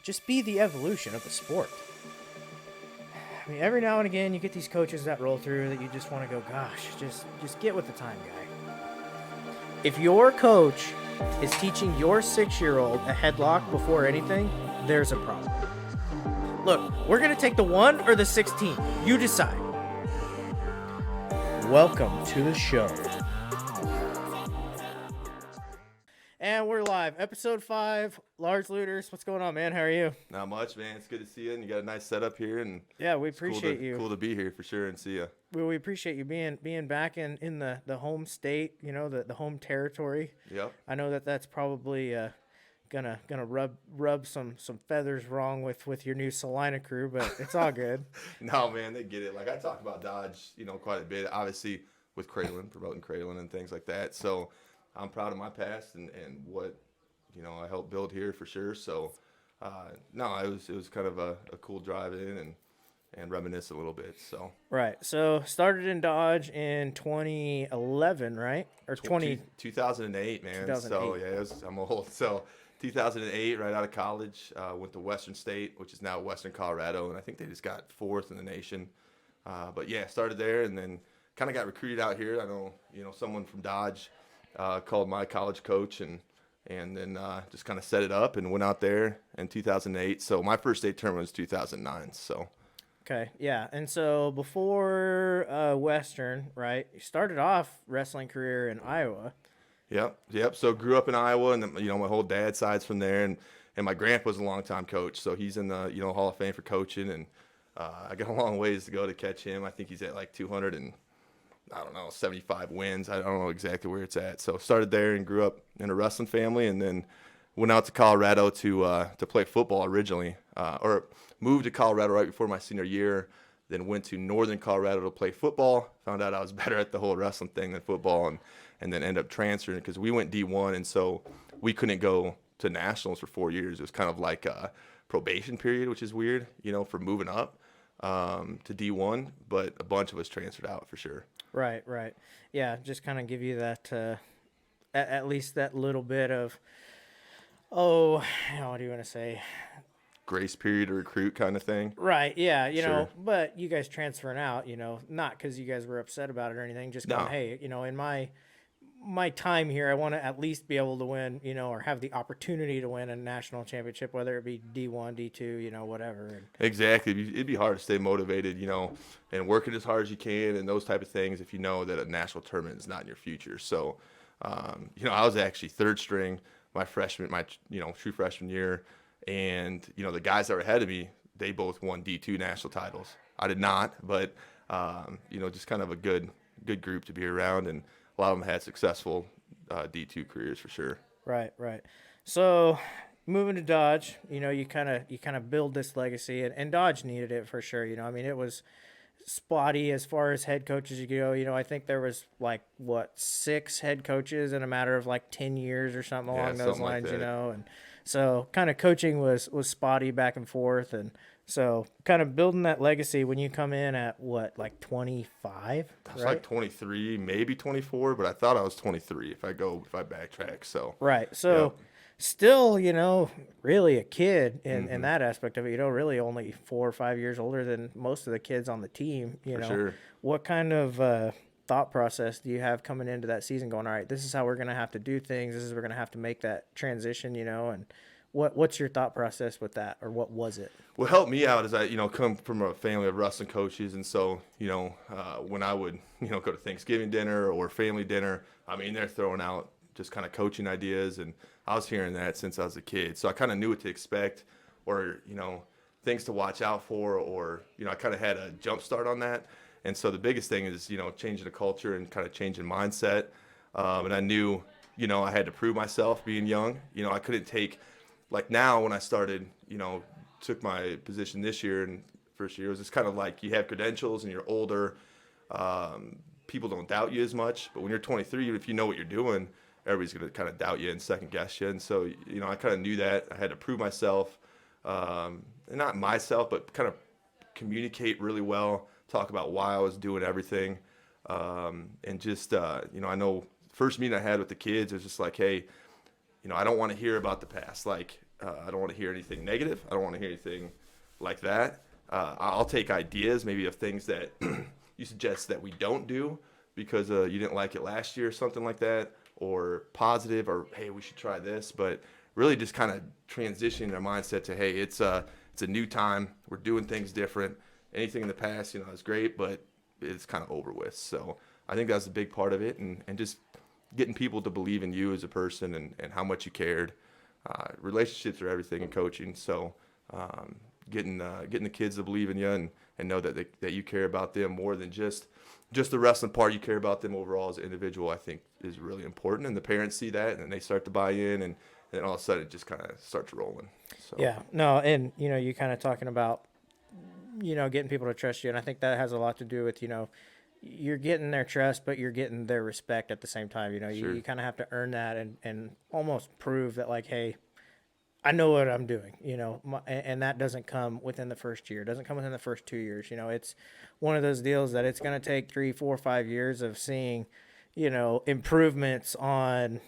just be the evolution of the sport. I mean, every now and again, you get these coaches that roll through that you just want to go, gosh, just get with the time, guy. If your coach is teaching your 6-year-old a headlock before anything, there's a problem. Look, we're going to take the 1 or the 16. You decide. Welcome to the show. And we're live. Episode 5, Lars, Lueders. What's going on, man? How are you? Not much, man. It's good to see you, and you got a nice setup here, and yeah, we appreciate you. Cool to be here for sure and see you. We appreciate you being back in the home state, you know, the home territory. Yep. I know that's probably gonna rub some feathers wrong with your new Salina crew, but it's all good. No, man, they get it. Like I talk about Dodge, quite a bit, obviously with promoting Crayland and things like that. So I'm proud of my past and what, I helped build here for sure. So, no, it was kind of a cool drive in and reminisce a little bit. So right. So started in Dodge in 2011, right? Or 2008, man. 2008. So yeah, I'm old. So 2008, right out of college, went to Western State, which is now Western Colorado, and I think they just got 4th in the nation. But yeah, started there and then kind of got recruited out here. I know, someone from Dodge called my college coach and then just kind of set it up and went out there in 2008. So my first state tournament was 2009. So. Okay, yeah. And so before Western, right, you started off wrestling career in Iowa. Yep. So grew up in Iowa, and then, my whole dad's side's from there, and my grandpa's a longtime coach, so he's in the Hall of Fame for coaching, and I got a long ways to go to catch him. I think he's at like 75 wins. I don't know exactly where it's at. So started there and grew up in a wrestling family, and then went out to Colorado to play football originally, or moved to Colorado right before my senior year. Then went to Northern Colorado to play football. Found out I was better at the whole wrestling thing than football, and then ended up transferring because we went D1, and so we couldn't go to nationals for 4 years. It was kind of like a probation period, which is weird, for moving up to D1. But a bunch of us transferred out for sure. Right. Yeah, just kind of give you that, at least that little bit of, what do you want to say? Grace period to recruit kind of thing. Right, yeah, Sure. But you guys transferring out, not because you guys were upset about it or anything, just going, hey, in my time here, I want to at least be able to win, or have the opportunity to win a national championship, whether it be D1, D2, whatever. Exactly. It'd be hard to stay motivated, and working as hard as you can and those type of things if you know that a national tournament is not in your future. So, I was actually third string my true freshman year, and, the guys that were ahead of me, they both won D2 national titles. I did not, but, just kind of a good group to be around, and a lot of them had successful D2 careers for sure. Right. So moving to Dodge, you kind of build this legacy, and Dodge needed it for sure. It was spotty as far as head coaches you go. I think there was 6 head coaches in a matter of 10 years or something along those lines, like and so kind of coaching was spotty back and forth, and so kind of building that legacy when you come in at 25? I was right? 23, maybe 24, but I thought I was 23 if I backtrack. So right. So yep. Still, really a kid in that aspect of it, really only 4 or 5 years older than most of the kids on the team, For sure. What kind of thought process do you have coming into that season going, all right, this is how we're going to have to do things. This is, we're going to have to make that transition, and what's your thought process with that, or what was it? What helped me out is I, come from a family of wrestling coaches, and so, when I would, go to Thanksgiving dinner or family dinner, they're throwing out just kind of coaching ideas, and I was hearing that since I was a kid. So I kind of knew what to expect, or, things to watch out for, or, I kind of had a jump start on that. And so the biggest thing is, changing the culture and kind of changing mindset. And I knew, I had to prove myself being young. I couldn't take, now when I started, took my position this year and first year, it was just kind of like you have credentials and you're older. People don't doubt you as much. But when you're 23, if you know what you're doing, everybody's going to kind of doubt you and second guess you. And so, I kind of knew that. I had to prove myself, and not myself, but kind of communicate really well, talk about why I was doing everything. And just, I know first meeting I had with the kids, it was just like, hey, I don't want to hear about the past. I don't want to hear anything negative. I don't want to hear anything like that. I'll take ideas maybe of things that you suggest that we don't do because you didn't like it last year or something like that, or positive, or hey, we should try this. But really just kind of transitioning their mindset to, hey, it's a new time. We're doing things different. Anything in the past, is great, but it's kind of over with. So I think that's a big part of it, and just getting people to believe in you as a person and how much you cared. Relationships are everything in coaching. So getting the kids to believe in you and know that you care about them more than just the wrestling part. You care about them overall as an individual, I think, is really important. And the parents see that, and then they start to buy in, and then all of a sudden it just kind of starts rolling. So. Yeah, no, and, you kind of talking about, getting people to trust you. And I think that has a lot to do with, you're getting their trust, but you're getting their respect at the same time. Sure. You kind of have to earn that and almost prove that, like, hey, I know what I'm doing, and that doesn't come within the first year. It doesn't come within the first 2 years. It's one of those deals that it's going to take 3, 4, 5 years of seeing, improvements on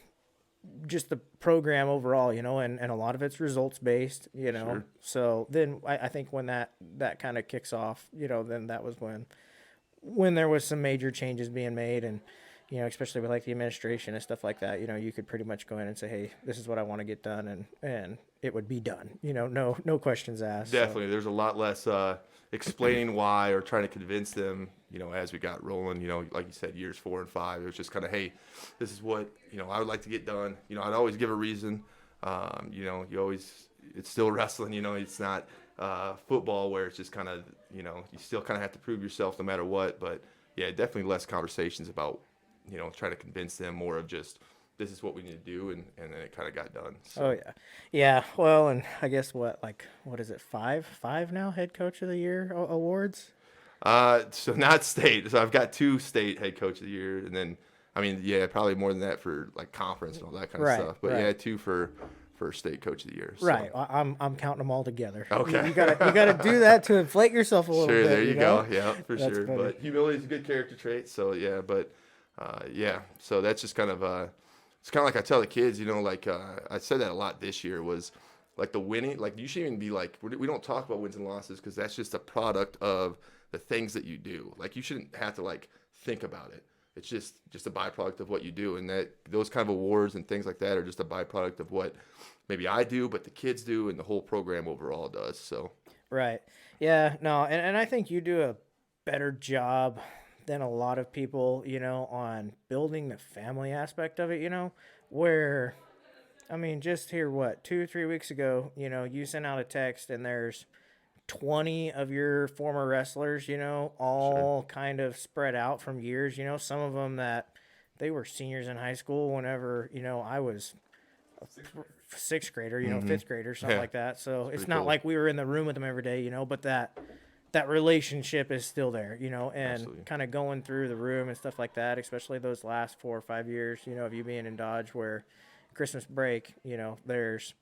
just the program overall, and a lot of it's results based, Sure. So then I think when that kind of kicks off, then that was when there was some major changes being made, and especially with like the administration and stuff like that, you could pretty much go in and say, hey, this is what I want to get done, and it would be done, no questions asked. Definitely. So. There's a lot less explaining why or trying to convince them, as we got rolling, like you said, years 4 and 5, it was just kind of, hey, this is what, I would like to get done. I'd always give a reason. You always, it's still wrestling, it's not football where it's just kind of, you still kind of have to prove yourself no matter what. But yeah, definitely less conversations about, trying to convince them, more of just, this is what we need to do, and then it kind of got done. So. Oh yeah, yeah. Well, and I guess what is it? Five now head coach of the year awards. So not state. So I've got 2 state head coach of the year, and then probably more than that for like conference and all that kind of stuff. But yeah, 2 for state coach of the year. So. Right. I'm counting them all together. Okay. You gotta do that to inflate yourself a little bit. Sure. There you go. Yeah, for That's sure. funny. But humility is a good character trait. So yeah, but so that's just kind of it's kind of like I tell the kids, I said that a lot this year, was like the winning, like you shouldn't even be like, we don't talk about wins and losses because that's just a product of the things that you do. Like you shouldn't have to like think about it. It's just a byproduct of what you do, and that those kind of awards and things like that are just a byproduct of what maybe I do, but the kids do, and the whole program overall does. So right, yeah, no, and I think you do a better job than a lot of people, on building the family aspect of it. Where, I mean, just here, 2 or 3 weeks ago, you sent out a text and there's 20 of your former wrestlers, all Sure. kind of spread out from years, some of them that they were seniors in high school whenever, I was a 6th grader, 5th grader, something like that. So it's not cool. like we were in the room with them every day, but that relationship is still there, and Absolutely. kind of going through the room and stuff like that, especially those last 4 or 5 years, of you being in Dodge, where Christmas break, there's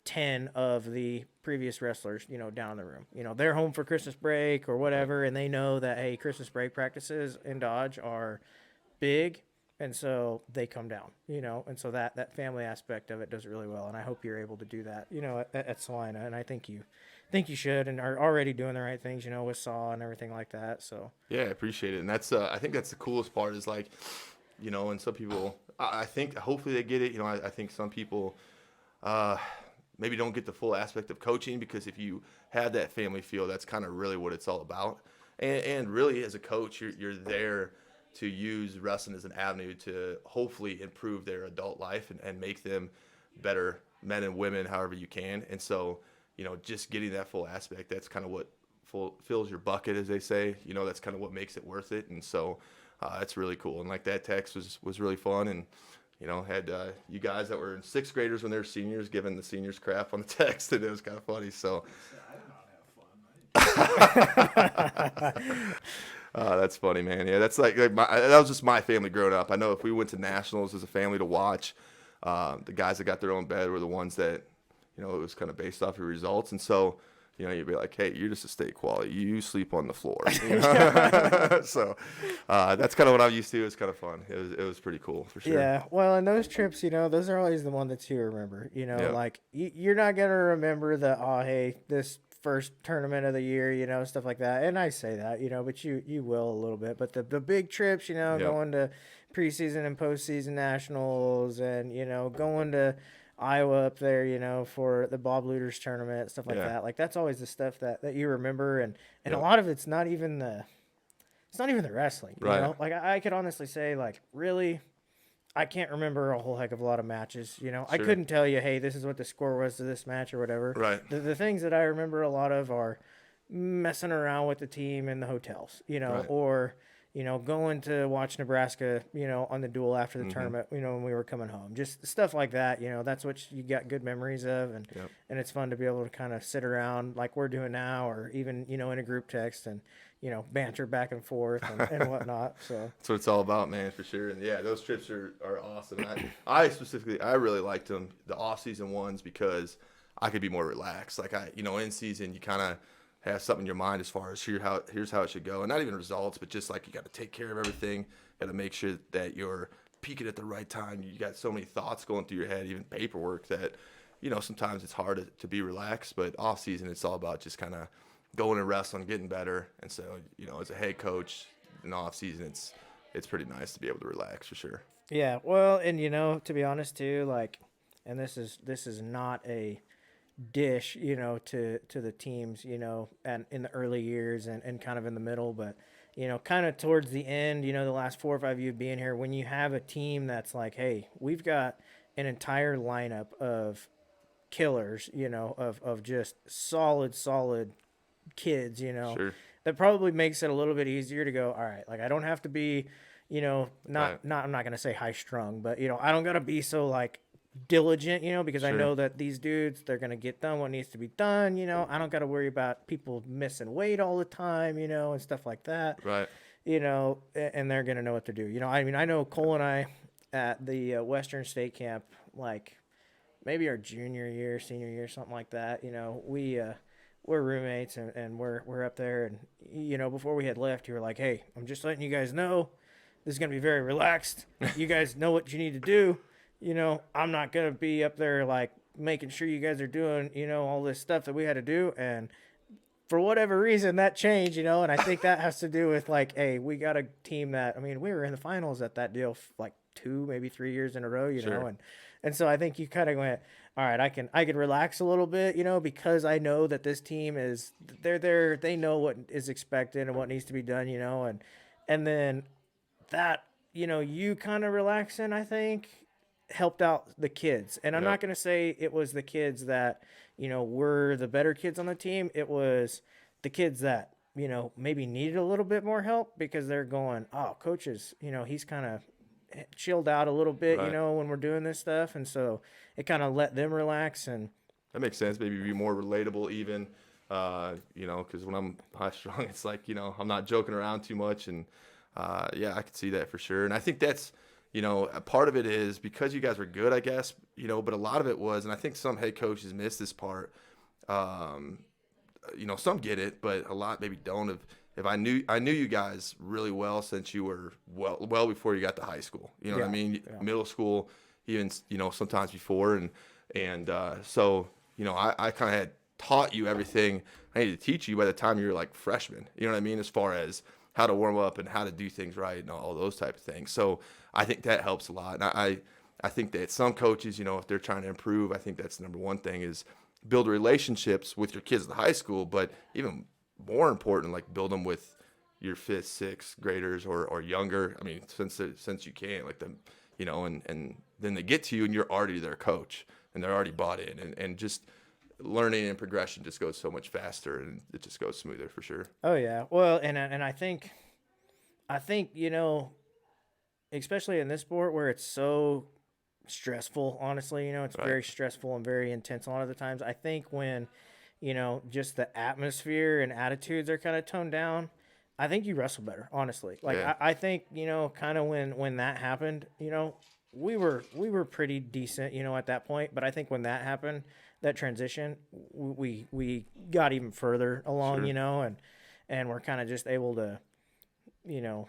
10 of the previous wrestlers, down in the room. They're home for Christmas break or whatever, and they know that, hey, Christmas break practices in Dodge are big, and so they come down, and so that family aspect of it does really well, and I hope you're able to do that, at Salina, and I think you should, and are already doing the right things, with SAW and everything like that. So yeah, I appreciate it, and that's I think that's the coolest part is like, and some people, I think hopefully they get it. I think some people maybe don't get the full aspect of coaching, because if you have that family feel, that's kind of really what it's all about. And really, as a coach, you're there to use wrestling as an avenue to hopefully improve their adult life and make them better men and women, however you can. And so, just getting that full aspect, that's kind of what fills your bucket, as they say. That's kind of what makes it worth it. And so that's really cool. And like that text was really fun. And, had you guys that were 6th graders when they were seniors giving the seniors crap on the text, and it was kind of funny. So that's funny, man. Yeah, that's that was just my family growing up. I know if we went to nationals as a family to watch, the guys that got their own bed were the ones that, it was kind of based off your results. And so you'd be like, hey, you're just a state quality. You sleep on the floor. So that's kind of what I'm used to. It's kind of fun. It was pretty cool for sure. Yeah, well, and those trips, those are always the one that you remember. Yeah. Like you're not gonna remember the hey, this first tournament of the year, stuff like that. And I say that, but you will a little bit. But the big trips, going to preseason and postseason nationals, and going to Iowa up there, for the Bob Lueders tournament, stuff like that. Like that's always the stuff that you remember, and a lot of it's not even the wrestling. You know, like I could honestly say, like really. I can't remember a whole heck of a lot of matches. Sure. I couldn't tell you, hey, this is what the score was to this match or whatever. Right. The things that I remember a lot of are messing around with the team in the hotels, or, going to watch Nebraska, on the duel after the tournament, when we were coming home. Just stuff like that, that's what you got good memories of. And it's fun to be able to kind of sit around like we're doing now, or even, in a group text and, banter back and forth and whatnot. So that's what it's all about, man, for sure. And yeah, those trips are awesome. I specifically, I really liked them, the off-season ones, because I could be more relaxed. Like in season, you kind of have something in your mind as far as here's how it should go, and not even results, but just like you got to take care of everything. Got to make sure that you're peaking at the right time. You got so many thoughts going through your head, even paperwork, that sometimes it's hard to be relaxed. But off season, it's all about just kind of going and wrestling, getting better. And so as a head coach in off season, it's pretty nice to be able to relax for sure. Yeah, well, and to be honest too, like, and this is not a dish, to the teams, and in the early years and kind of in the middle, but kind of towards the end, the last 4 or 5 years being here, when you have a team that's like, hey, we've got an entire lineup of killers, of just solid kids, Sure. that probably makes it a little bit easier to go, all right, like I don't have to be, I'm not going to say high strung, but I don't got to be so like diligent, because I know that these dudes, they're going to get done what needs to be done. I don't got to worry about people missing weight all the time, and stuff like that. Right. And they're going to know what to do. I know Cole and I at the Western State Camp, like maybe our senior year, something like that. We're roommates and we're up there, and before we had left, you were like, hey, I'm just letting you guys know this is going to be very relaxed. You guys know what you need to do. I'm not going to be up there like making sure you guys are doing, all this stuff that we had to do. And for whatever reason that changed, and I think that has to do with like, hey, we got a team that, we were in the finals at that deal like 2, maybe 3 years in a row, know, and so I think you kind of went, all right, I can relax a little bit, because I know that this team is, they know what is expected and what needs to be done, and then that, you kind of relaxing, I think, helped out the kids. And I'm not going to say it was the kids that, were the better kids on the team. It was the kids that, maybe needed a little bit more help, because they're going, oh, coaches, he's kind of chilled out a little bit, when we're doing this stuff. And so it kind of let them relax. And that makes sense. Maybe be more relatable even, because when I'm high strung, it's like, I'm not joking around too much. And I could see that for sure. And I think that's, a part of it is because you guys were good, I guess, but a lot of it was, and I think some head coaches miss this part. Some get it, but a lot maybe don't. If I knew you guys really well since you were well before you got to high school, what I mean? Yeah. Middle school, even, sometimes before. And so, I kind of had taught you everything I needed to teach you by the time you were like freshman, you know what I mean? As far as how to warm up and how to do things right and all those type of things. So I think that helps a lot. And I think that some coaches, if they're trying to improve, I think that's the number one thing is build relationships with your kids in high school, but even more important, like build them with your 5th, 6th graders or younger. I mean, since you can, like them, and then they get to you and you're already their coach and they're already bought in, and just learning and progression just goes so much faster and it just goes smoother for sure. Oh yeah. Well, and I think, especially in this sport where it's so stressful, honestly, it's very stressful and very intense a lot of the times. I think when, just the atmosphere and attitudes are kind of toned down, I think you wrestle better, honestly. Like, I think, kind of when that happened, we were pretty decent, at that point. But I think when that happened, that transition, we got even further along, Sure. you know, and we're kind of just able to, you know,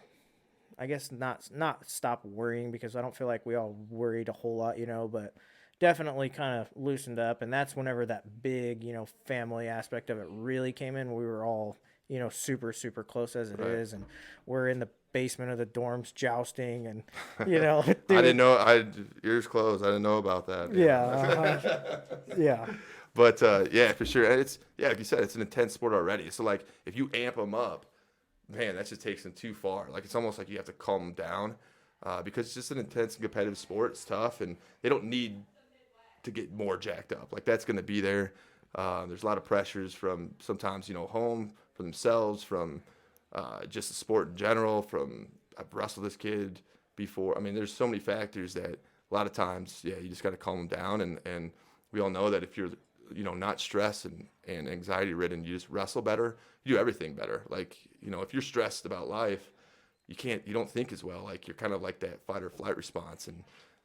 I guess not stop worrying, because I don't feel like we all worried a whole lot, you know, but definitely kind of loosened up. And that's whenever that big, you know, family aspect of it really came in. We were all, you know, super close as it Right. is, and we're in the basement of the dorms jousting, and you know, I didn't dude, know. Ears closed. I didn't know about that. yeah, yeah, But yeah, for sure. And it's like you said, it's an intense sport already. So like, if you amp them up, man, that just takes them too far. Like it's almost like you have to calm them down, because it's just an intense and competitive sport. It's tough, and they don't need to get more jacked up. Like that's going to be there. There's a lot of pressures from sometimes, home, from themselves, from just the sport in general. From I've wrestled this kid before. I mean, there's so many factors that a lot of times, yeah, you just got to calm them down. And we all know that if you're, not stressed and anxiety ridden, you just wrestle better. You do everything better. Like, if you're stressed about life, you don't think as well. Like you're kind of like that fight or flight response,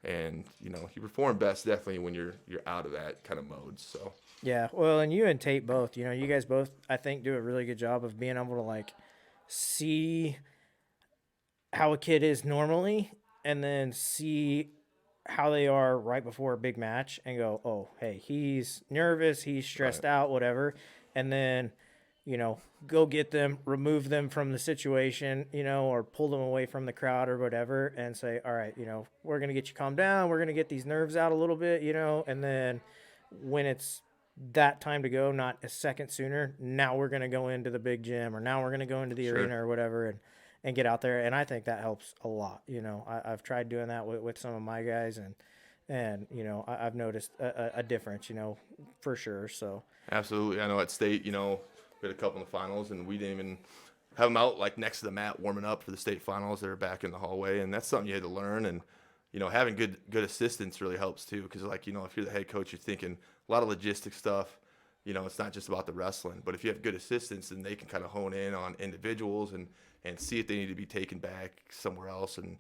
and you perform best definitely when you're out of that kind of mode. So yeah. Well, and you and Tate both, you know, you guys both, I think, do a really good job of being able to like see how a kid is normally, and then see how they are right before a big match, and go, oh, hey, he's nervous, he's right, stressed out, whatever. And then, go get them, remove them from the situation, or pull them away from the crowd or whatever, and say, all right, we're going to get you calmed down. We're going to get these nerves out a little bit, and then when it's that time to go, not a second sooner, now we're going to go into the big gym, or now we're going to go into the sure, arena or whatever, and get out there. And I think that helps a lot. I've tried doing that with some of my guys, and I've noticed a difference, for sure. So absolutely. I know at state, we had a couple in the finals, and we didn't even have them out like next to the mat warming up for the state finals. They were back in the hallway, and that's something you had to learn. And having good assistance really helps too, because like if you're the head coach, you're thinking a lot of logistic stuff. It's not just about the wrestling, but if you have good assistants, then they can kind of hone in on individuals and see if they need to be taken back somewhere else. And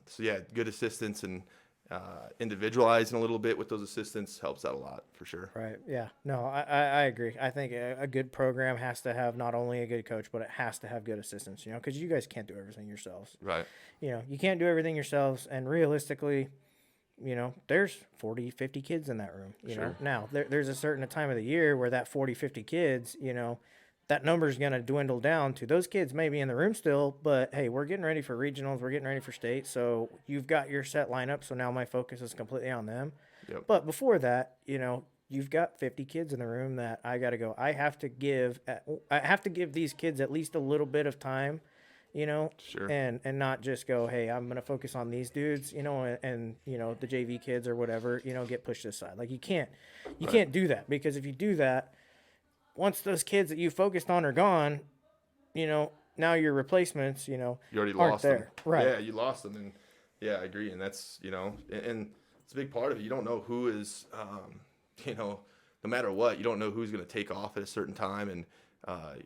so yeah, good assistants and individualizing a little bit with those assistants helps out a lot for sure. right, yeah, no, I agree. I think a good program has to have not only a good coach, but it has to have good assistants. Because you guys can't do everything yourselves. Right. You can't do everything yourselves, and realistically, there's 40, 50 kids in that room, Sure. Now, there's a certain time of the year where that 40, 50 kids, that number is going to dwindle down to those kids may be in the room still, but hey, we're getting ready for regionals, we're getting ready for state, so you've got your set lineup, so now my focus is completely on them. Yep. But before that, you've got 50 kids in the room that I got to go. I have to give these kids at least a little bit of time, Sure. and not just go, hey, I'm going to focus on these dudes, and the JV kids or whatever, get pushed aside. Like you can't do that, because if you do that, once those kids that you focused on are gone, now your replacements, You already aren't lost there. them. Right. Yeah, you lost them, and yeah, I agree. And that's and it's a big part of it. You don't know who is, no matter what, you don't know who's going to take off at a certain time, and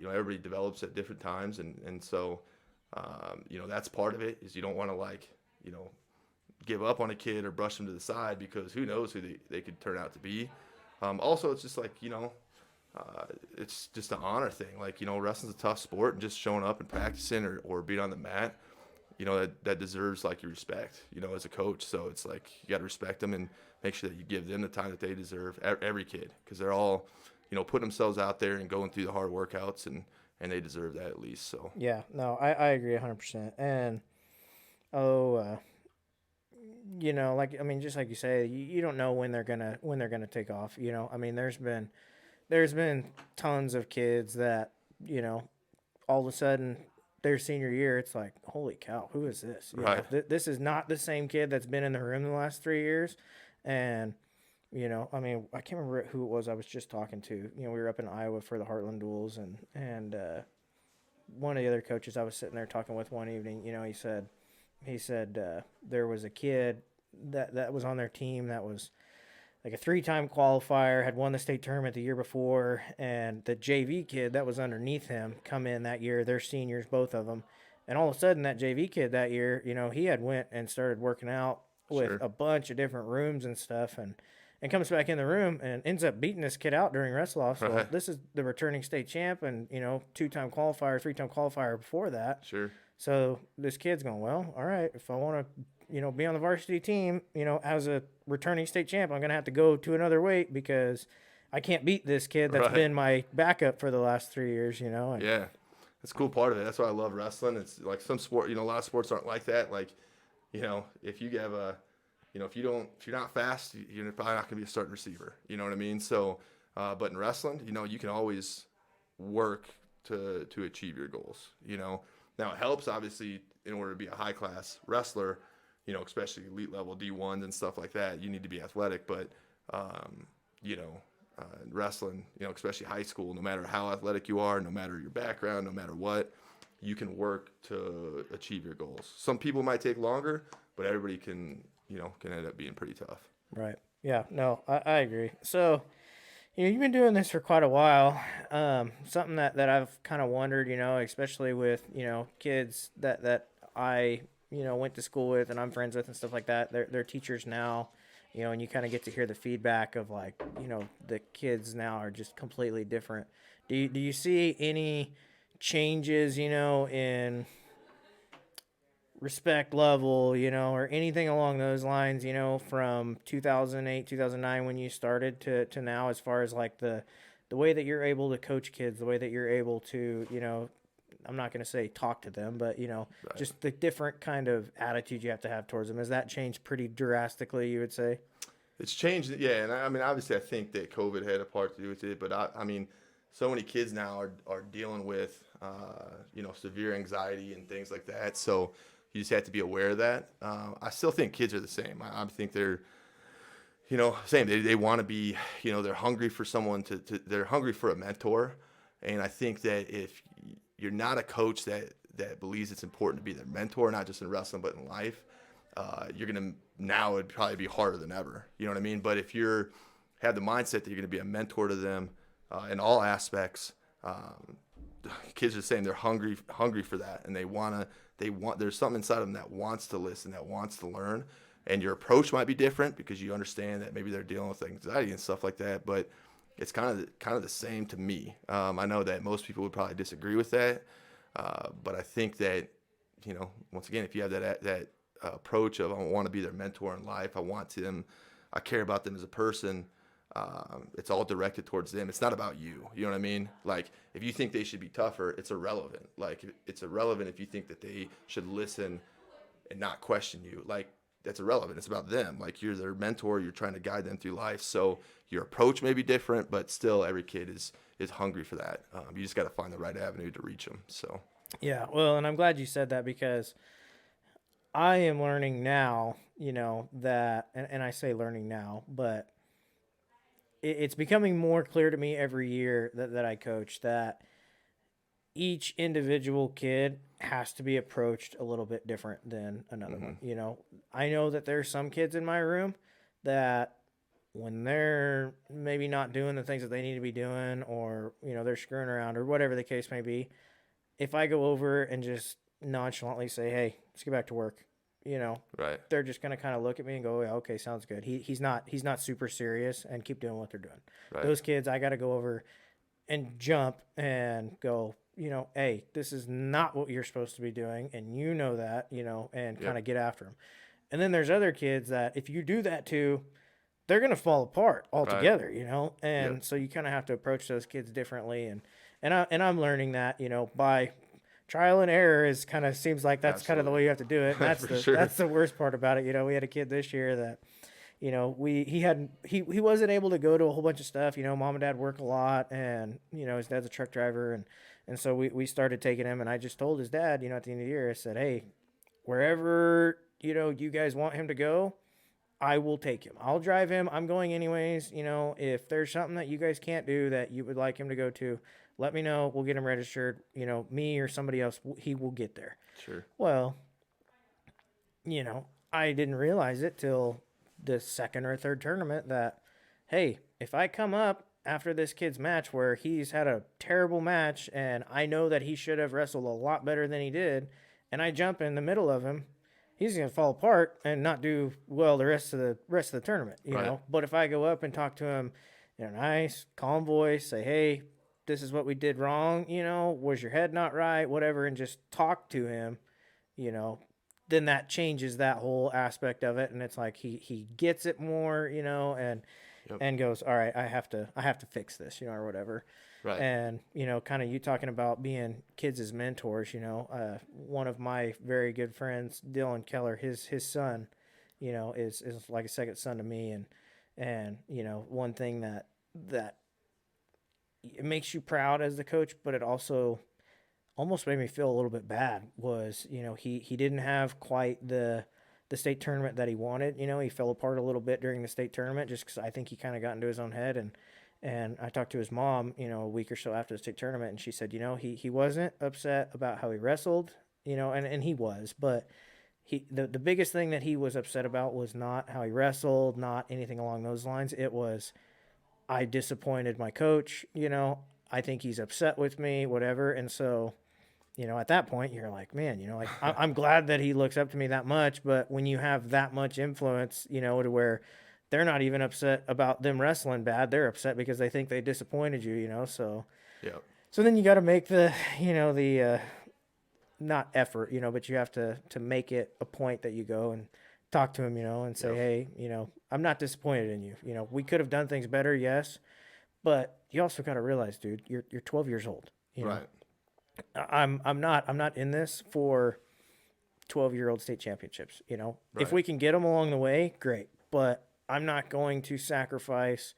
everybody develops at different times, and so that's part of it. Is you don't want to give up on a kid or brush them to the side, because who knows who they could turn out to be. Also, it's just like it's just an honor thing. Like, wrestling's a tough sport, and just showing up and practicing or being on the mat, that deserves like your respect, as a coach. So it's like, you got to respect them and make sure that you give them the time that they deserve, every kid, because they're all, putting themselves out there and going through the hard workouts, and they deserve that at least. So Yeah, no, I agree 100%. And, like, I mean, just like you say, you don't know when they're gonna take off. I mean, there's been tons of kids that, all of a sudden their senior year, it's like, holy cow, who is this? right, This is not the same kid that's been in the room the last 3 years. And, I mean, I can't remember who it was I was just talking to. We were up in Iowa for the Heartland Duels, and one of the other coaches I was sitting there talking with one evening, he said there was a kid that was on their team that was like a 3-time qualifier, had won the state tournament the year before, and the JV kid that was underneath him come in that year. They're seniors, both of them, and all of a sudden that JV kid that year, he had went and started working out with sure, a bunch of different rooms and stuff, and comes back in the room and ends up beating this kid out during wrestle-offs. Well, Right. this is the returning state champ and, 2-time qualifier, 3-time qualifier before that. Sure. So this kid's going, well, all right, if I want to, be on the varsity team, as a returning state champ, I'm going to have to go to another weight because I can't beat this kid that's Right. been my backup for the last 3 years, And, Yeah. That's a cool part of it. That's why I love wrestling. It's like some sport, a lot of sports aren't like that. Like, if you have if you're not fast, you're probably not going to be a starting receiver. You know what I mean? So, but in wrestling, you can always work to achieve your goals. Now it helps obviously in order to be a high class wrestler, especially elite level D1s and stuff like that. You need to be athletic, but in wrestling, especially high school, no matter how athletic you are, no matter your background, no matter what, you can work to achieve your goals. Some people might take longer, but everybody can end up being pretty tough. Right. Yeah, no, I agree. So, you've been doing this for quite a while. Something that I've kind of wondered, especially with, kids that I, went to school with and I'm friends with and stuff like that. They're teachers now, and you kind of get to hear the feedback of like, the kids now are just completely different. Do you see any changes, in respect level, or anything along those lines, from 2008, 2009 when you started to now, as far as like the way that you're able to coach kids, the way that you're able to, I'm not going to say talk to them, but, Right. just the different kind of attitude you have to have towards them. Has that changed pretty drastically, you would say? It's changed, yeah, and I mean, obviously, I think that COVID had a part to do with it, but I mean, so many kids now are dealing with, severe anxiety and things like that, so you just have to be aware of that. I still think kids are the same. I think they're, same. They want to be, they're hungry for someone they're hungry for a mentor, and I think that if you're not a coach that believes it's important to be their mentor, not just in wrestling but in life, now it'd probably be harder than ever. You know what I mean? But if have the mindset that you're going to be a mentor to them in all aspects, kids are saying they're hungry for that, and there's something inside of them that wants to listen, that wants to learn, and your approach might be different because you understand that maybe they're dealing with anxiety and stuff like that, but it's kind of the same to me. I know that most people would probably disagree with that, but I think that once again, if you have that approach of I want to be their mentor in life, I care about them as a person. It's all directed towards them. It's not about you. You know what I mean? Like if you think they should be tougher, it's irrelevant. Like it's irrelevant if you think that they should listen and not question you. Like that's irrelevant. It's about them. Like you're their mentor. You're trying to guide them through life. So your approach may be different, but still every kid is hungry for that. You just got to find the right avenue to reach them. So. Yeah, well, and I'm glad you said that because I am learning now, that, and I say learning now, but it's becoming more clear to me every year that I coach that each individual kid has to be approached a little bit different than another one. I know that there's some kids in my room that when they're maybe not doing the things that they need to be doing, or, they're screwing around or whatever the case may be, if I go over and just nonchalantly say, hey, let's get back to work, Right. they're just going to kind of look at me and go, yeah, okay, sounds good. He's not super serious, and keep doing what they're doing. Right. Those kids, I got to go over and jump and go, hey, this is not what you're supposed to be doing. And that, and kind of get after them. And then there's other kids that if you do that to, they're going to fall apart altogether, and so you kind of have to approach those kids differently. And I'm learning that, by trial and error is kind of seems like that's kind of the way you have to do it. And that's the worst part about it. We had a kid this year that, he wasn't able to go to a whole bunch of stuff. Mom and dad work a lot, and, his dad's a truck driver. And so we started taking him, and I just told his dad, at the end of the year, I said, hey, wherever, you guys want him to go, I will take him. I'll drive him. I'm going anyways. If there's something that you guys can't do that you would like him to go to, let me know. We'll get him registered. Me or somebody else, he will get there. Sure. Well, I didn't realize it till the second or third tournament that, hey, if I come up after this kid's match where he's had a terrible match and I know that he should have wrestled a lot better than he did, and I jump in the middle of him he's going to fall apart and not do well the rest of the tournament, you Right. know. But if I go up and talk to him in a nice, calm voice, say, "Hey, this is what we did wrong, you know, was your head not right, whatever," and just talk to him, you know, then that changes that whole aspect of it, and it's like he gets it more, you know, Yep. and goes, "All right, I have to fix this," you know, or whatever. Right. And, you know, kind of you talking about being kids as mentors, you know, one of my very good friends, Dylan Keller, his son, you know, is like a second son to me. And, you know, one thing that it makes you proud as the coach, but it also almost made me feel a little bit bad was, you know, he didn't have quite the state tournament that he wanted. You know, he fell apart a little bit during the state tournament just because I think he kind of got into his own head. And I talked to his mom, you know, a week or so after the state tournament, and she said, you know, he wasn't upset about how he wrestled, you know, and he was, but the biggest thing that he was upset about was not how he wrestled, not anything along those lines. It was, I disappointed my coach, you know, I think he's upset with me, whatever. And so, you know, at that point, you're like, man, you know, like I'm glad that he looks up to me that much. But when you have that much influence, you know, to where they're not even upset about them wrestling bad, they're upset because they think they disappointed you, you know. So, Yep. so then you got to make the, you know, the not effort, you know, but you have to make it a point that you go and talk to him, you know, and say, Yep. hey, you know, I'm not disappointed in you. You know, we could have done things better, yes, but you also got to realize, dude, you're 12 years old. You know, Right. I'm not in this for 12-year-old state championships. You know, if Right. we can get them along the way, great. But I'm not going to sacrifice,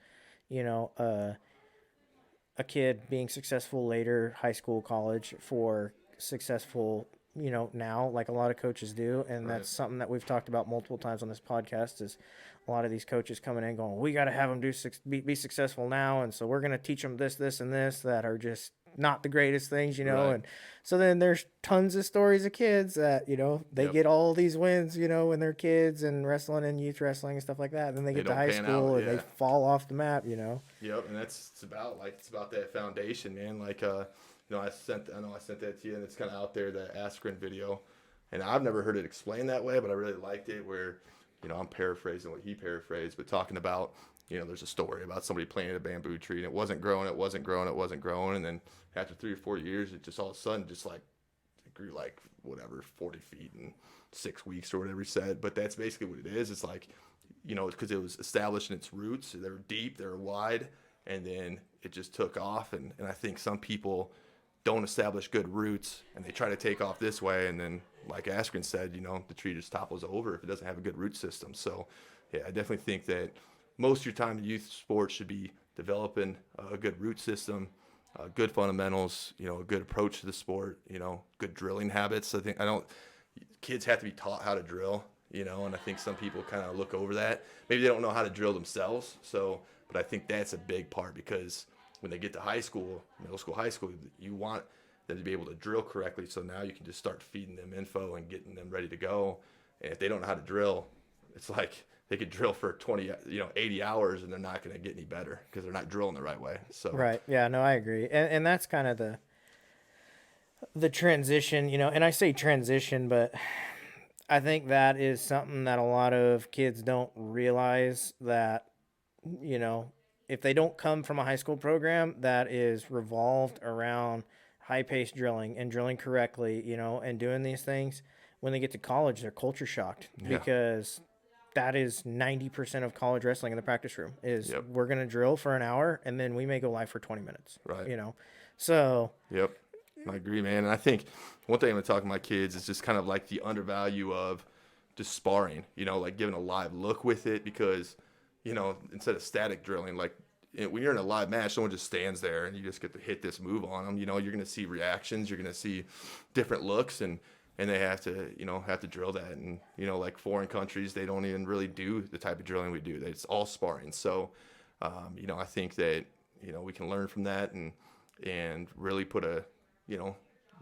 you know, a kid being successful later, high school, college, for successful, you know, now, like a lot of coaches do. And Right. that's something that we've talked about multiple times on this podcast is a lot of these coaches coming in going, we got to have them be successful now. And so we're going to teach them this, and this that are just not the greatest things, you know. Right. And so then there's tons of stories of kids that, you know, they Yep. get all these wins, you know, when they're kids and wrestling and youth wrestling and stuff like that. And then they get to don't high pan school out, and they yeah. fall off the map, you know. Yep, and it's about that foundation, man. Like you know, I sent that to you, and it's kind of out there, the Askren video, and I've never heard it explained that way, but I really liked it. Where, you know, I'm paraphrasing what he paraphrased, but talking about, you know, there's a story about somebody planted a bamboo tree and it wasn't growing, and then after 3 or 4 years, it just all of a sudden just like it grew like whatever 40 feet in 6 weeks or whatever he said. But that's basically what it is. It's like, you know, because it was established in its roots. They were deep, they were wide, and then it just took off. And I think some people don't establish good roots and they try to take off this way. And then, like Askren said, you know, the tree just topples over if it doesn't have a good root system. So, yeah, I definitely think that most of your time in youth sports should be developing a good root system, good fundamentals, you know, a good approach to the sport, you know, good drilling habits. Kids have to be taught how to drill, you know, and I think some people kind of look over that. Maybe they don't know how to drill themselves. So, but I think that's a big part because when they get to high school, middle school, high school, you want them to be able to drill correctly. So now you can just start feeding them info and getting them ready to go. And if they don't know how to drill, it's like they could drill for 80 hours and they're not going to get any better because they're not drilling the right way. So, Right. Yeah, no, I agree. And that's kind of the transition, you know, and I say transition, but I think that is something that a lot of kids don't realize that, you know, if they don't come from a high school program that is revolved around high-paced drilling and drilling correctly, you know, and doing these things, when they get to college, they're culture shocked because that is 90% of college wrestling in the practice room is we're going to drill for an hour and then we may go live for 20 minutes, Right. you know? So, yep, I agree, man. And I think one thing I'm going to talk to my kids is just kind of like the undervalue of just sparring, you know, like giving a live look with it because, you know, instead of static drilling, like when you're in a live match, someone just stands there and you just get to hit this move on them. You know, you're going to see reactions, you're going to see different looks, and they have to drill that. And, you know, like foreign countries, they don't even really do the type of drilling we do. It's all sparring. So, you know, I think that, you know, we can learn from that and really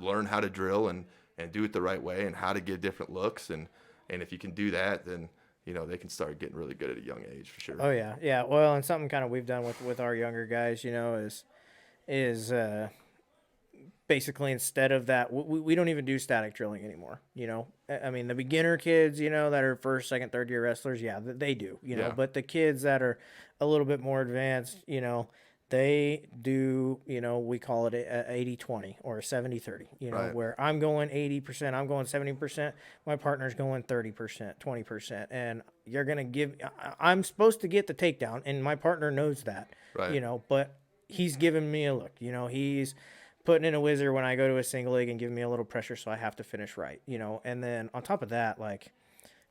learn how to drill and do it the right way and how to get different looks. And if you can do that, then, you know, they can start getting really good at a young age for sure. oh yeah. Yeah. Well, and something kind of we've done with our younger guys, you know, is basically instead of that, we don't even do static drilling anymore. I mean, the beginner kids, that are first, second, third year wrestlers, yeah, they do, Yeah. but the kids that are a little bit more advanced, they do, we call it a 80-20 or a 70-30, Right. where I'm going 80%, I'm going 70%, my partner's going 30%, 20%. And you're going to I'm supposed to get the takedown, and my partner knows that, Right. but he's giving me a look, he's putting in a whizzer when I go to a single leg and giving me a little pressure, so I have to finish right, and then on top of that, like,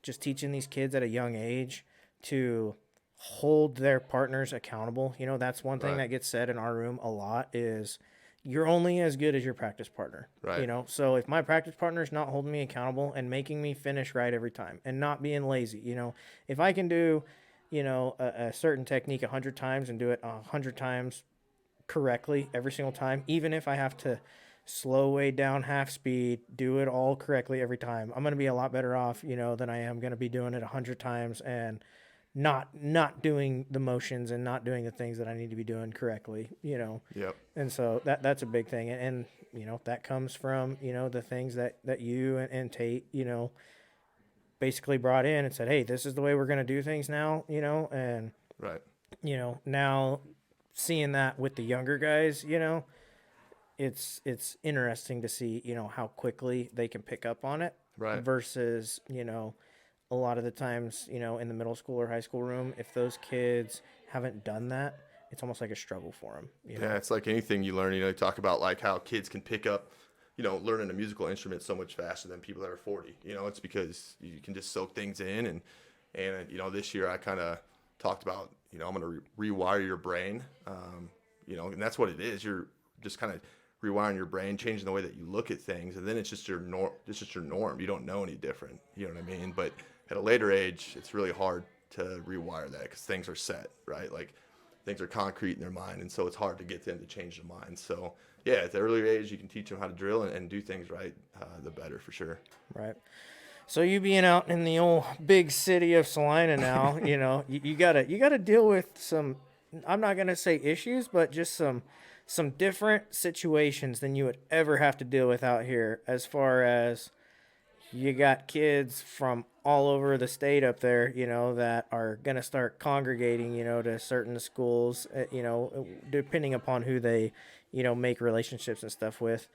just teaching these kids at a young age to hold their partners accountable. That's one thing Right. that gets said in our room a lot is you're only as good as your practice partner. Right. So if my practice partner is not holding me accountable and making me finish right every time and not being lazy, if I can do, a certain technique 100 times and do it 100 times correctly every single time, even if I have to slow way down half speed, do it all correctly every time, I'm going to be a lot better off, than I am going to be doing it 100 times and not doing the motions and not doing the things that I need to be doing correctly, Yep. And so that's a big thing. And that comes from, the things that you and Tate, basically brought in and said, hey, this is the way we're going to do things now, and, Right. Now seeing that with the younger guys, it's interesting to see, how quickly they can pick up on it Right. versus, a lot of the times, in the middle school or high school room, if those kids haven't done that, it's almost like a struggle for them. Yeah, it's like anything you learn. You talk about like how kids can pick up, learning a musical instrument so much faster than people that are 40. It's because you can just soak things in, and this year I kind of talked about, I'm going to rewire your brain, and that's what it is. You're just kind of rewiring your brain, changing the way that you look at things, and then it's just your norm. It's just your norm. You don't know any different. You know what I mean? But at a later age, it's really hard to rewire that because things are set, right? Like things are concrete in their mind, and so it's hard to get them to change their mind. So yeah, at the earlier age, you can teach them how to drill and do things right, the better for sure. Right. So you being out in the old big city of Salina now, you gotta deal with some, I'm not gonna say issues, but just some different situations than you would ever have to deal with out here, as far as you got kids from all over the state up there, that are going to start congregating, to certain schools, depending upon who they, make relationships and stuff with.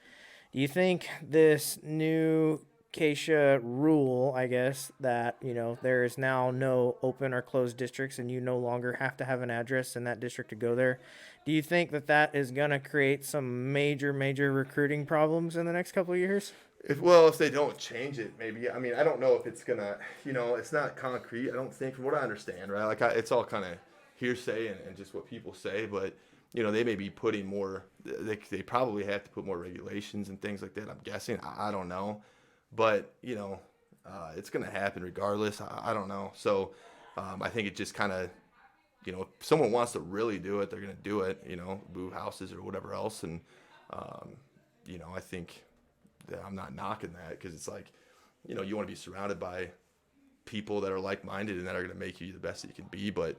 Do you think this new Keisha rule, I guess, that, there is now no open or closed districts and you no longer have to have an address in that district to go there, do you think that is going to create some major recruiting problems in the next couple of years? If they don't change it, maybe. I mean, I don't know if it's gonna, it's not concrete. I don't think, from what I understand, right? Like, it's all kind of hearsay and just what people say. But they may be putting more. They probably have to put more regulations and things like that. I'm guessing. I don't know, but it's gonna happen regardless. I don't know. So I think it just kind of, if someone wants to really do it, they're gonna do it. Move houses or whatever else, and I think. I'm not knocking that because it's like, you want to be surrounded by people that are like-minded and that are going to make you the best that you can be. But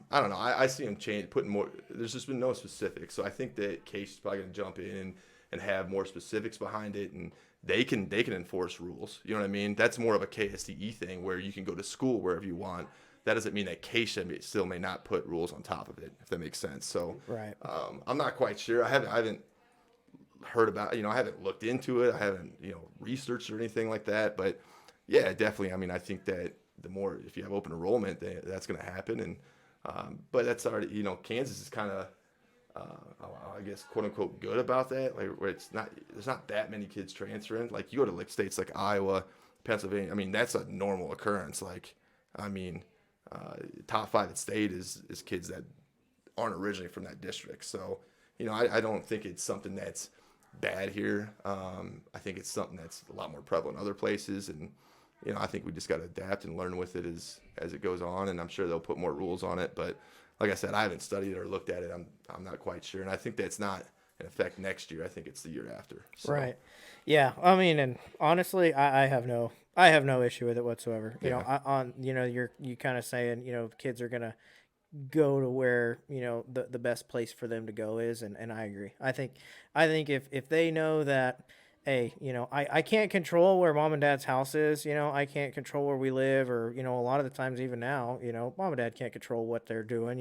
I don't know. I see them putting more. There's just been no specifics. So I think that Case is probably going to jump in and have more specifics behind it, and they can enforce rules. You know what I mean? That's more of a KSDE thing where you can go to school wherever you want. That doesn't mean that Keisha still may not put rules on top of it, if that makes sense. So right. I'm not quite sure. I haven't heard about, I haven't looked into it. I haven't, researched or anything like that. But yeah, definitely. I mean, I think that the more, if you have open enrollment, that's going to happen. And, but that's already, Kansas is kind of, I guess, quote unquote, good about that. Like, where there's not that many kids transferring. Like, you go to like states like Iowa, Pennsylvania. I mean, that's a normal occurrence. Like, I mean, top 5 at state is kids that aren't originally from that district. So, I don't think it's something that's bad here. I think it's something that's a lot more prevalent in other places, and I think we just got to adapt and learn with it as it goes on. And I'm sure they'll put more rules on it. But like I said, I haven't studied it or looked at it. I'm not quite sure, and I think that's not in effect next year. I think it's the year after. So. Right. Yeah. I mean, and honestly, I have no issue with it whatsoever. You Yeah. you're kind of saying, kids are gonna go to where, the best place for them to go is. And I agree. I think if they know that, hey, I can't control where mom and dad's house is, I can't control where we live, or, a lot of the times even now, mom and dad can't control what they're doing.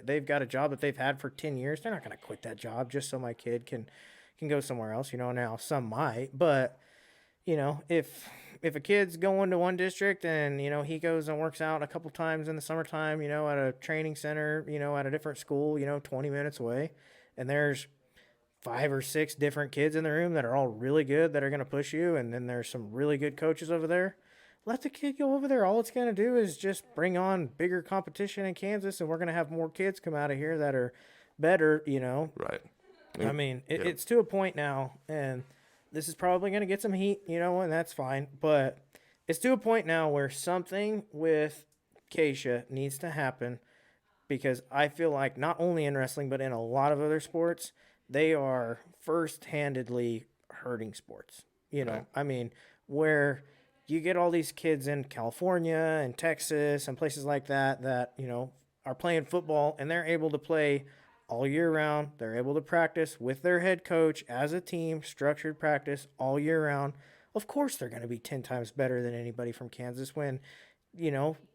They've got a job that they've had for 10 years. They're not going to quit that job just so my kid can go somewhere else. Now some might, but if a kid's going to one district and, he goes and works out a couple times in the summertime, at a training center, at a different school, 20 minutes away, and there's 5 or 6 different kids in the room that are all really good, that are going to push you, and then there's some really good coaches over there, let the kid go over there. All it's going to do is just bring on bigger competition in Kansas, and we're going to have more kids come out of here that are better, Right. I mean, it's to a point now, and this is probably going to get some heat, and that's fine. But it's to a point now where something with Keisha needs to happen, because I feel like not only in wrestling, but in a lot of other sports, they are first-handedly hurting sports. Right. I mean, where you get all these kids in California and Texas and places like that, are playing football, and they're able to play all year round. They're able to practice with their head coach as a team, structured practice all year round. Of course, they're going to be 10 times better than anybody from Kansas when,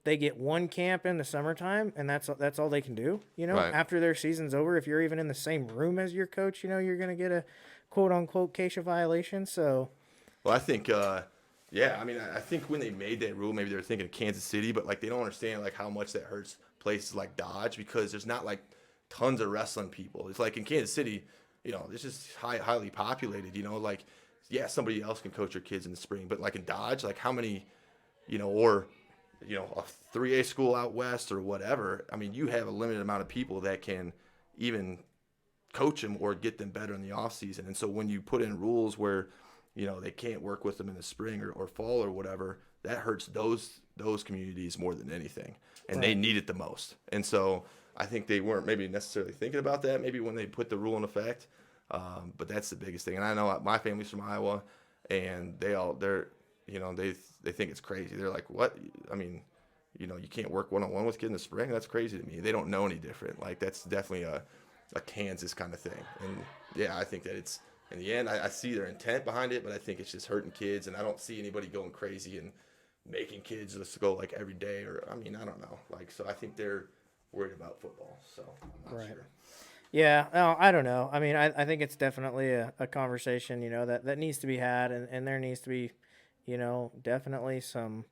they get one camp in the summertime, and that's all they can do. Right. After their season's over, if you're even in the same room as your coach, you're going to get a quote unquote Keisha violation. So, Well, I think, yeah, I mean, I think when they made that rule, maybe they were thinking of Kansas City, but like they don't understand like how much that hurts places like Dodge, because there's not like tons of wrestling people. It's like in Kansas City, it's just highly populated. Like, yeah, somebody else can coach your kids in the spring, but like in Dodge, like how many, or a 3A school out west or whatever. I mean, you have a limited amount of people that can even coach them or get them better in the off season. And so when you put in rules where they can't work with them in the spring or fall or whatever, that hurts those communities more than anything, and Right. they need it the most. And so I think they weren't maybe necessarily thinking about that maybe when they put the rule in effect, but that's the biggest thing. And I know my family's from Iowa, and they think it's crazy. They're like, what? I mean, you can't work one-on-one with kids in the spring? That's crazy to me. They don't know any different. Like, that's definitely a Kansas kind of thing. And yeah, I think that it's, in the end, I see their intent behind it, but I think it's just hurting kids, and I don't see anybody going crazy and making kids just go like every day, or I mean, I don't know. Like, so I think they're worried about football. So I'm not Right. sure. Yeah, no, I don't know. I mean, I think it's definitely a conversation, that needs to be had, and there needs to be, definitely some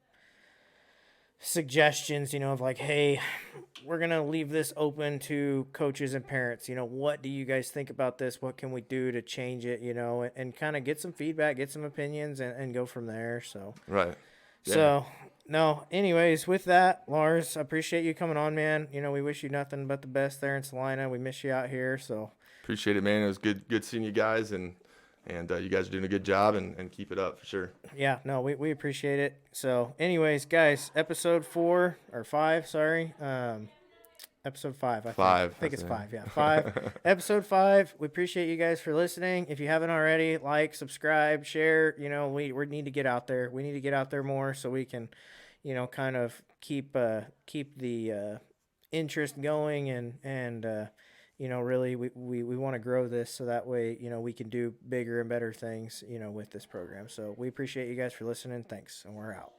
suggestions, of like, hey, we're going to leave this open to coaches and parents. What do you guys think about this? What can we do to change it, and kind of get some feedback, get some opinions, and go from there. So, Right. Yeah. So, no, anyways, with that, Lars, I appreciate you coming on, man. We wish you nothing but the best there in Salina. We miss you out here. So, Appreciate it, man. It was good seeing you guys, and you guys are doing a good job, and keep it up for sure. yeah, no, we appreciate it. So, anyways, guys, episode 4 or 5, sorry. Episode 5, I think. I think it's 5, yeah. 5. Episode 5. We appreciate you guys for listening. If you haven't already, like, subscribe, share. We need to get out there. We need to get out there more so we can, kind of keep the interest going, and really we want to grow this so that way, we can do bigger and better things, with this program. So we appreciate you guys for listening. Thanks, and we're out.